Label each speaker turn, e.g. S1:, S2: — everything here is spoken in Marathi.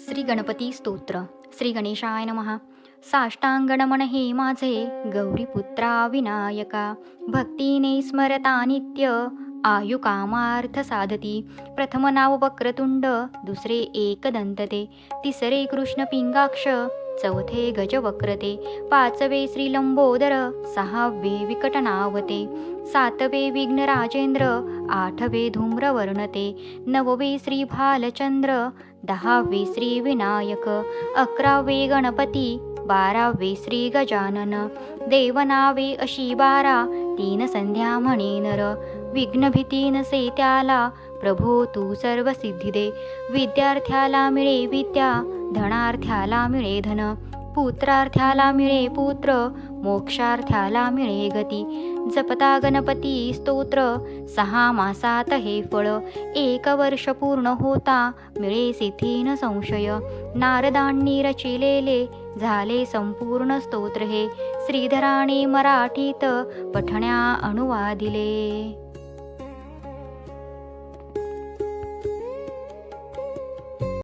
S1: श्री गणपती स्तोत्र. श्री गणेशाय नमः. साष्टांग नमन हे माझे गौरीपुत्रा विनायका, भक्तीने स्मरता नित्य आयु कामार्थ साधती. प्रथम नाव वक्रतुंड, दुसरे एकदंतते, तिसरे कृष्ण पिंगाक्ष, चौथे गजवक्रते, पाचवे श्री लंबोदर, सहावे विकटनावते, सातवे विघ्न राजेंद्र, आठवे धूम्रवर्णते, नववे श्री भालचंद्र, दहावे श्री विनायक, अकरावे गणपती, बारावे श्री गजानन. देवनावे अशी बारा, तीन संध्या म्हणे नर. विघ्नभीती नसे त्याला, प्रभो तू सर्व सिद्धी दे. विद्यार्थ्याला मिळे विद्या, धनार्थ्याला मिळे धन, पुत्रार्थ्याला मिळे पुत्र, मोक्षार्थ्याला मिळे गती. जपता गणपती स्तोत्र, 6 मासात हे फळ. 1 वर्ष पूर्ण होता, मिळे सिद्धी न संशय. नारदांनी रचिलेले, झाले संपूर्ण स्तोत्र हे. श्रीधराने मराठीत पठण्या अनुवादिले.